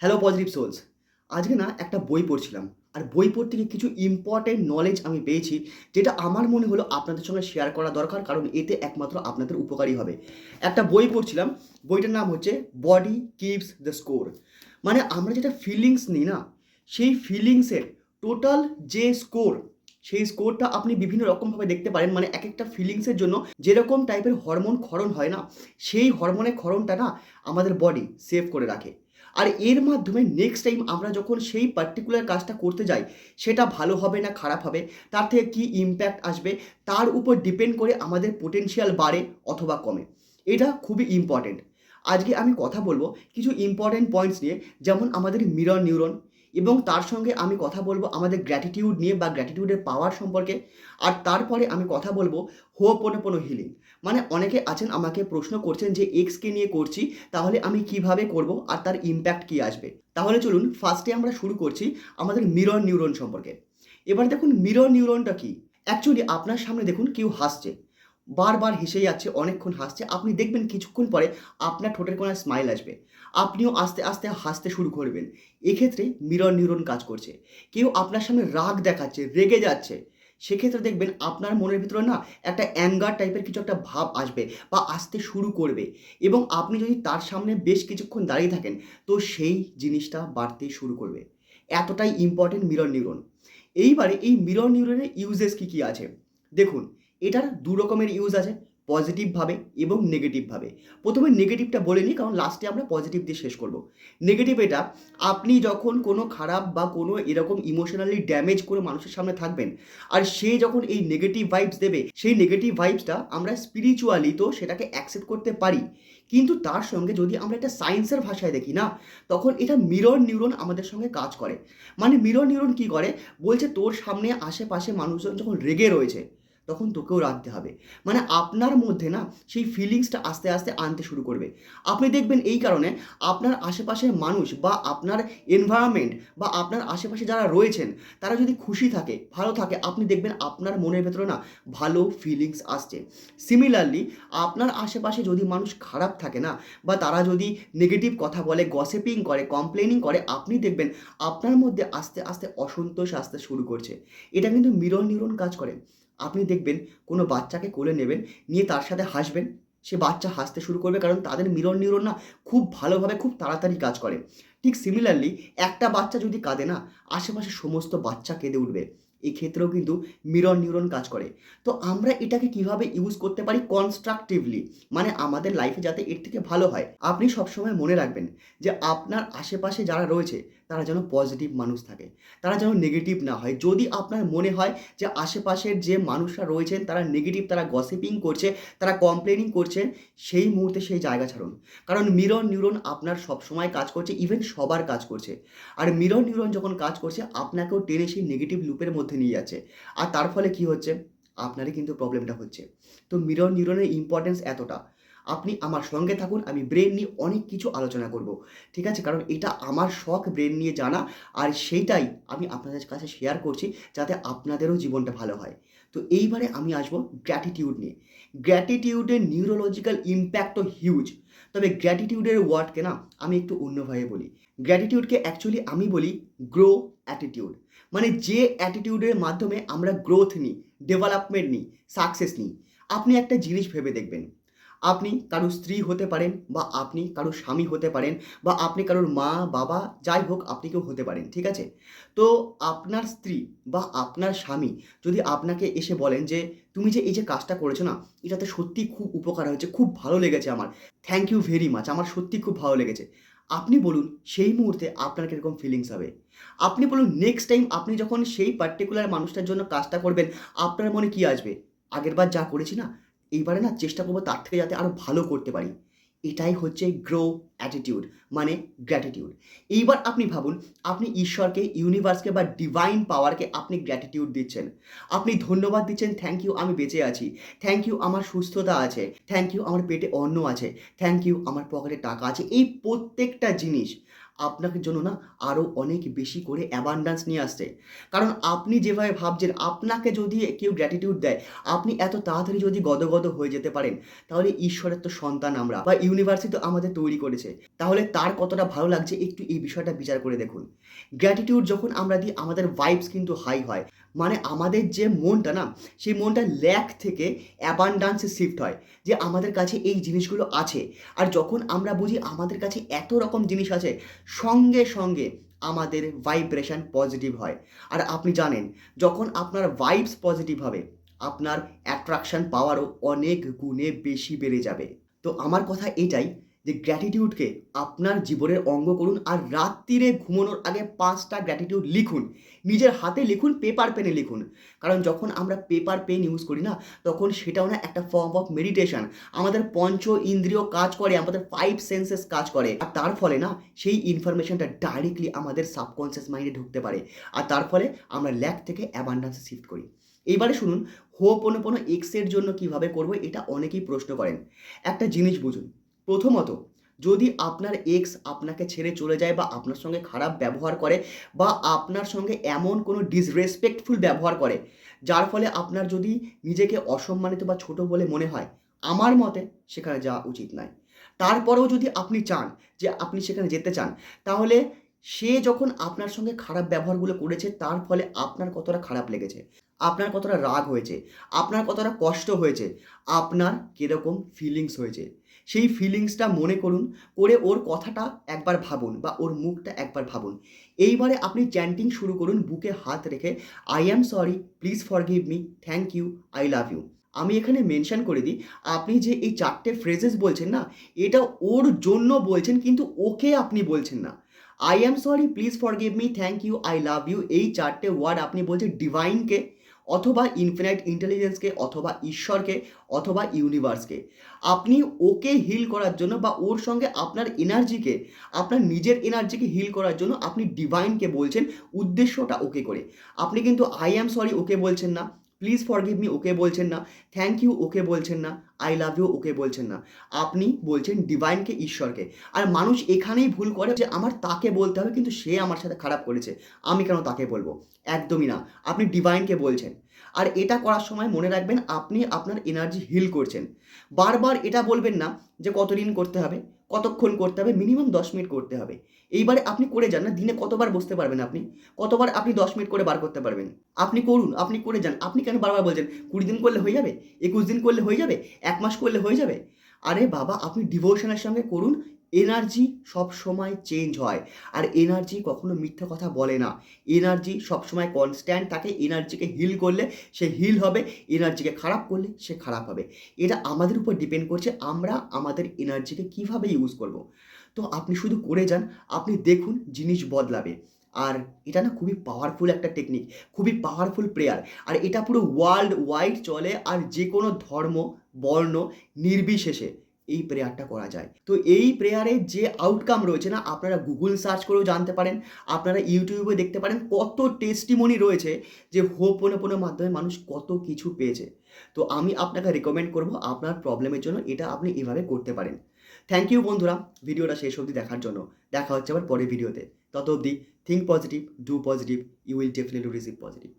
Hello positive sols. আজকে না একটা বই পড়ছিলাম। আর বই পড়তে গিয়ে কিছু ইম্পর্টেন্ট নলেজ আমি পেয়েছি, যেটা আমার মনে হলো আপনাদের সঙ্গে শেয়ার করা দরকার, কারণ এতে একমাত্র আপনাদের উপকারী হবে। একটা বই পড়ছিলাম, বইটার নাম হচ্ছে বডি কিপস দ্য স্কোর। মানে আমরা যেটা ফিলিংস নিই না, সেই ফিলিংসের টোটাল যে স্কোর, সেই স্কোরটা আপনি বিভিন্ন রকমভাবে দেখতে পারেন। মানে এক একটা ফিলিংসের জন্য যেরকম টাইপের হরমোন ক্ষরণ হয় না, সেই হরমোনের ক্ষরণটা না আমাদের বডি সেভ করে রাখে। আর এর মাধ্যমে নেক্সট টাইম আমরা যখন সেই পার্টিকুলার কাজটা করতে যাই, সেটা ভালো হবে না খারাপ হবে, তার থেকে কী ইম্প্যাক্ট আসবে, তার উপর ডিপেন্ড করে আমাদের পোটেনশিয়াল বাড়ে অথবা কমে। এটা খুবই ইম্পর্টেন্ট। আজকে আমি কথা বলবো কিছু ইম্পর্টেন্ট পয়েন্টস নিয়ে, যেমন আমাদের মিরর নিউরন, এবং তার সঙ্গে আমি কথা বলবো আমাদের গ্র্যাটিটিউড নিয়ে বা গ্র্যাটিটিউডের পাওয়ার সম্পর্কে। আর তারপরে আমি কথা বলবো হোপোনোপোনো হিলিং। মানে অনেকে আছেন আমাকে প্রশ্ন করছেন যে এক্সকে নিয়ে করছি, তাহলে আমি কিভাবে করব আর তার ইম্প্যাক্ট কী আসবে। তাহলে চলুন ফার্স্টে আমরা শুরু করছি আমাদের মিরর নিউরন সম্পর্কে। এবার দেখুন মিরর নিউরনটা কি। অ্যাকচুয়ালি আপনার সামনে দেখুন কেউ হাসছে, বারবার হেসে যাচ্ছে, অনেকক্ষণ হাসছে, আপনি দেখবেন কিছুক্ষণ পরে আপনার ঠোঁটের কোণায় স্মাইল আসবে, আপনিও আস্তে আস্তে হাসতে শুরু করবেন। এক্ষেত্রে মিরর নিউরন কাজ করছে। কেউ আপনার সামনে রাগ দেখাচ্ছে, রেগে যাচ্ছে, সেক্ষেত্রে দেখবেন আপনার মনের ভিতরে না একটা অ্যাঙ্গার টাইপের কিছু একটা ভাব আসবে বা আসতে শুরু করবে, এবং আপনি যদি তার সামনে বেশ কিছুক্ষণ দাঁড়িয়ে থাকেন, তো সেই জিনিসটা বাড়তে শুরু করবে। এতটাই ইম্পর্টেন্ট মিরর নিউরন। এইবারে এই মিরর নিউরনের ইউজেস কী কী আছে দেখুন। এটার দু রকমের ইউজ আছে, পজিটিভভাবে এবং নেগেটিভভাবে। প্রথমে নেগেটিভটা বলে নিই, কারণ লাস্টে আমরা পজিটিভ দিয়ে শেষ করব। নেগেটিভ এটা, আপনি যখন কোনো খারাপ বা কোনো এরকম ইমোশনালি ড্যামেজ করে মানুষের সামনে থাকবেন, আর সে যখন এই নেগেটিভ ভাইবস দেবে, সেই নেগেটিভ ভাইবসটা আমরা স্পিরিচুয়ালি তো সেটাকে অ্যাকসেপ্ট করতে পারি, কিন্তু তার সঙ্গে যদি আমরা একটা সায়েন্সের ভাষায় দেখি না, তখন এটা মিরর নিউরন আমাদের সঙ্গে কাজ করে। মানে মিরর নিউরন কী করে, বলছে তোর সামনে আশেপাশে মানুষজন যখন রেগে রয়েছে, তখন তোকেও রাখতে হবে। মানে আপনার মধ্যে না সেই ফিলিংসটা আস্তে আস্তে আনতে শুরু করবে। আপনি দেখবেন এই কারণে আপনার আশেপাশের মানুষ বা আপনার এনভায়রনমেন্ট বা আপনার আশেপাশে যারা রয়েছেন, তারা যদি খুশি থাকে, ভালো থাকে, আপনি দেখবেন আপনার মনের ভেতরে না ভালো ফিলিংস আসছে। সিমিলারলি আপনার আশেপাশে যদি মানুষ খারাপ থাকে না, বা তারা যদি নেগেটিভ কথা বলে, গসিপিং করে, কমপ্লেনিং করে, আপনি দেখবেন আপনার মধ্যে আস্তে আস্তে অসন্তোষ আসতে শুরু করছে। এটা কিন্তু মিরর নিউরন কাজ করে। আপনি দেখবেন কোনো বাচ্চাকে কোলে নেবেন, নিয়ে তার সাথে হাসবেন, সে বাচ্চা হাসতে শুরু করবে, কারণ তাদের মিরর নিউরন না খুব ভালোভাবে খুব তাড়াতাড়ি কাজ করে। ঠিক সিমিলারলি একটা বাচ্চা যদি কাঁদে না, আশেপাশে সমস্ত বাচ্চা কেঁদে উঠবে। এক্ষেত্রেও কিন্তু মিরর নিউরন কাজ করে। তো আমরা এটাকে কিভাবে ইউজ করতে পারি কনস্ট্রাকটিভলি, মানে আমাদের লাইফে যাতে এর থেকে ভালো হয়। আপনি সবসময় মনে রাখবেন যে আপনার আশেপাশে যারা রয়েছে, তারা যেন পজিটিভ মানুষ থাকে, তারা যেন নেগেটিভ না হয়। যদি আপনার মনে হয় যে আশেপাশের যে মানুষরা রয়েছেন তারা নেগেটিভ, তারা গসিপিং করছে, তারা কমপ্লেনিং করছে, সেই মুহূর্তে সেই জায়গা ছাড়ুন। কারণ মিরর নিউরন আপনার সবসময় কাজ করছে, ইভেন সবার কাজ করছে। আর মিরর নিউরন যখন কাজ করছে, আপনাকেও টেনে সেই নেগেটিভ লুপের মধ্যে নিয়ে যাচ্ছে। আর তার ফলে কি হচ্ছে, আপনারই কিন্তু প্রবলেমটা হচ্ছে। তো মিরর নিউরনের ইম্পর্টেন্স এতটা। আপনি আমার সঙ্গে থাকুন, আমি ব্রেন নিয়ে অনেক কিছু আলোচনা করব, ঠিক আছে? কারণ এটা আমার শখ ব্রেন নিয়ে জানা, আর সেইটাই আমি আপনাদের কাছে শেয়ার করছি, যাতে আপনাদেরও জীবনটা ভালো হয়। তো এইবারে আমি আসবো গ্র্যাটিটিউড নিয়ে। গ্র্যাটিটিউডের নিউরোলজিক্যাল ইম্প্যাক্টও হিউজ। তবে গ্র্যাটিটিউডের ওয়ার্ডকে না আমি একটু অন্যভাবে বলি। গ্র্যাটিটিউডকে অ্যাকচুয়ালি আমি বলি গ্রো অ্যাটিটিউড। মানে যে অ্যাটিটিউডের মাধ্যমে আমরা গ্রোথ নিই, ডেভেলপমেন্ট নিই, সাকসেস নিই। আপনি একটা জিনিস ভেবে দেখবেন, আপনি কারো স্ত্রী হতে পারেন, বা আপনি কারো স্বামী হতে পারেন, বা আপনি কারোর মা, বাবা, যাই হোক আপনি কেউ হতে পারেন, ঠিক আছে? তো আপনার স্ত্রী বা আপনার স্বামী যদি আপনাকে এসে বলেন যে, "তুমি যে এই যে কাজটা করেছো না, এটাতে সত্যিই খুব উপকার হয়েছে, খুব ভালো লেগেছে আমার। Thank you very much. আমার সত্যিই খুব ভালো লেগেছে।" আপনি বলুন সেই মুহূর্তে আপনার কিরকম ফিলিংস হবে? আপনি বলুন নেক্সট টাইম আপনি যখন সেই পার্টিকুলার মানুষটার জন্য কাজটা করবেন, আপনার মনে কি আসবে? আগেরবার যা করেছি না, এইবারে না চেষ্টা করব তার থেকে যাতে আরও ভালো করতে পারি। এটাই হচ্ছে গ্রো অ্যাটিটিউড, মানে গ্র্যাটিটিউড। এইবার আপনি ভাবুন, আপনি ঈশ্বরকে, ইউনিভার্সকে বা ডিভাইন পাওয়ারকে আপনি গ্র্যাটিটিউড দিচ্ছেন। আপনি ধন্যবাদ দিচ্ছেন, থ্যাংক ইউ আমি বেঁচে আছি। থ্যাংক ইউ আমার সুস্থতা আছে। থ্যাংক ইউ আমার পেটে অন্ন আছে। থ্যাংক ইউ আমার পকেটে টাকা আছে। এই প্রত্যেকটা জিনিস আপনাদের জন্য না আরও অনেক বেশি করে অ্যাবান্ডান্স নিয়ে আসছে। কারণ আপনি যেভাবে ভাবছেন, আপনাকে যদি কেউ গ্র্যাটিটিউড দেয়, আপনি এত তাড়াতাড়ি যদি গদগদ হয়ে যেতে পারেন, তাহলে ঈশ্বরের তো সন্তান আমরা, বা ইউনিভার্সই তো আমাদের তৈরি করেছে। তাহলে তার কতটা ভালো লাগছে একটু এই বিষয়টা বিচার করে দেখুন। গ্র্যাটিটিউড যখন আমরা দিই, আমাদের ভাইবস কিন্তু হাই হয়। মানে আমাদের যে মনটা না, সেই মনটা ল্যাক থেকে অ্যাবান্ডান্সে শিফট হয়, যে আমাদের কাছে এই জিনিসগুলো আছে। আর যখন আমরা বুঝি আমাদের কাছে এত রকম জিনিস আছে, সঙ্গে সঙ্গে আমাদের ভাইব্রেশন পজিটিভ হয়। আর আপনি জানেন, যখন আপনার ভাইবস পজিটিভ হবে, আপনার অ্যাট্রাকশন পাওয়ারও অনেক গুণে বেশি বেড়ে যাবে। তো আমার কথা এটাই, যে গ্র্যাটিটিউডকে আপনার জীবনের অঙ্গ করুন, আর রাত্রিরে ঘুমানোর আগে 5টা গ্র্যাটিটিউড লিখুন। নিজের হাতে লিখুন, পেপার পেনে লিখুন। কারণ যখন আমরা পেপার পেন ইউজ করি না, তখন সেটাও না একটা ফর্ম অফ মেডিটেশন। আমাদের পঞ্চ ইন্দ্রিয় কাজ করে, আমাদের 5 সেন্সেস কাজ করে, আর তার ফলে না সেই ইনফরমেশনটা ডাইরেক্টলি আমাদের সাবকনসিয়াস মাইন্ডে ঢুকতে পারে। আর তার ফলে আমরা ল্যাক থেকে অ্যাবান্ডান্সে শিফট করি। এইবারে শুনুন, হোপোনোপোনো এক্সের জন্য কিভাবে করব, এটা অনেকেই প্রশ্ন করেন। একটা জিনিস বুঝুন, প্রথমত, যদি আপনার এক্স আপনাকে ছেড়ে চলে যায়, বা আপনার সঙ্গে খারাপ ব্যবহার করে, বা আপনার সঙ্গে এমন কোনো ডিসরেসপেক্টফুল ব্যবহার করে, যার ফলে আপনার যদি নিজেকে অসম্মানিত বা ছোট বলে মনে হয়, আমার মতে সেখানে যাওয়া উচিত নয়। তারপরেও যদি আপনি চান যে আপনি সেখানে যেতে চান, তাহলে সে যখন আপনার সঙ্গে খারাপ ব্যবহারগুলো করেছে, তার ফলে আপনার কতটা খারাপ লেগেছে, আপনার কতটা রাগ হয়েছে, আপনার কতটা কষ্ট হয়েছে, আপনার কীরকম ফিলিংস হয়েছে, সেই ফিলিংসটা মনে করুন, করে ওর কথাটা একবার ভাবুন, বা ওর মুখটা একবার ভাবুন। এইবারে আপনি চ্যান্টিং শুরু করুন বুকে হাত রেখে, I am sorry, please forgive me, thank you, I love you. আমি এখানে মেনশন করে দিই, আপনি যে এই 4টে ফ্রেজেস বলছেন না, এটা ওর জন্য বলছেন, কিন্তু ওকে আপনি বলছেন না। I am sorry, please forgive me, thank you, I love you, এই 4টে ওয়ার্ড আপনি বলছেন ডিভাইনকে, অথবা ইনফিনাইট ইন্টেলিজেন্সকে, অথবা ঈশ্বরকে, অথবা ইউনিভার্সকে। আপনি ওকে হিল করার জন্য, বা ওর সঙ্গে আপনার এনার্জিকে, আপনার নিজের এনার্জিকে হিল করার জন্য আপনি ডিভাইনকে বলছেন, উদ্দেশ্যটা ওকে করে। আপনি কিন্তু আই অ্যাম সরি ওকে বলছেন না, প্লিজ ফরগিভ মি ওকে বলছেন না, থ্যাংক ইউ ওকে বলছেন না, আই লাভ ইউ ওকে বলছেন না। আপনি বলছেন ডিভাইনকে, ঈশ্বরকে। আর মানুষ এখানেই ভুল করে, যে আমার তাকে বলতে হবে, কিন্তু সে আমার সাথে খারাপ করেছে, আমি কেন তাকে বলবো। একদমই না, আপনি ডিভাইনকে বলছেন। আর এটা করার সময় মনে রাখবেন, আপনি আপনার এনার্জি হিল করছেন। বারবার এটা বলবেন না যে কতদিন করতে হবে, কতক্ষণ করতে হবে, মিনিমাম 10 মিনিট করতে হবে। এইবারে আপনি করে যান না, দিনে কতবার বসতে পারবেন আপনি? কতবার আপনি 10 মিনিট করে বার করতে পারবেন? আপনি করুন, আপনি করে যান। আপনি কেন বারবার বলছেন 20 দিন করলে হয়ে যাবে, 21 দিন করলে হয়ে যাবে, 1 মাস করলে হয়ে যাবে? আরে বাবা, আপনি ডিভোশনের সঙ্গে করুন। এনার্জি সবসময় চেঞ্জ হয়, আর এনার্জি কখনো মিথ্যা কথা বলে না। এনার্জি সবসময় কনস্ট্যান্ট থাকে। এনার্জিকে হিল করলে সে হিল হবে, এনার্জিকে খারাপ করলে সে খারাপ হবে। এটা আমাদের উপর ডিপেন্ড করছে, আমরা আমাদের এনার্জিকে কীভাবে ইউজ করব। তো আপনি শুধু করে যান, আপনি দেখুন জিনিস বদলাবে। আর এটা না খুবই পাওয়ারফুল একটা টেকনিক, খুবই পাওয়ারফুল প্রেয়ার। আর এটা পুরো ওয়ার্ল্ড ওয়াইড চলে, আর যে কোনো ধর্ম, বর্ণ নির্বিশেষে এই প্রেয়ারটা করা যায়। তো এই প্রেয়ারের যে আউটকাম রয়েছে না, আপনারা গুগল সার্চ করেও জানতে পারেন, আপনারা ইউটিউবে দেখতে পারেন, কত টেস্টিমনি রয়েছে যে হোপোনোপোনোর মাধ্যমে মানুষ কত কিছু পেয়েছে। তো আমি আপনাকে রেকমেন্ড করব, আপনার প্রবলেমের জন্য এটা আপনি এভাবে করতে পারেন। থ্যাংক ইউ বন্ধুরা, ভিডিওটা শেষ অবধি দেখার জন্য। দেখা হচ্ছে আবার পরের ভিডিওতে। তত অবধি, think positive, do positive, you will definitely receive positive.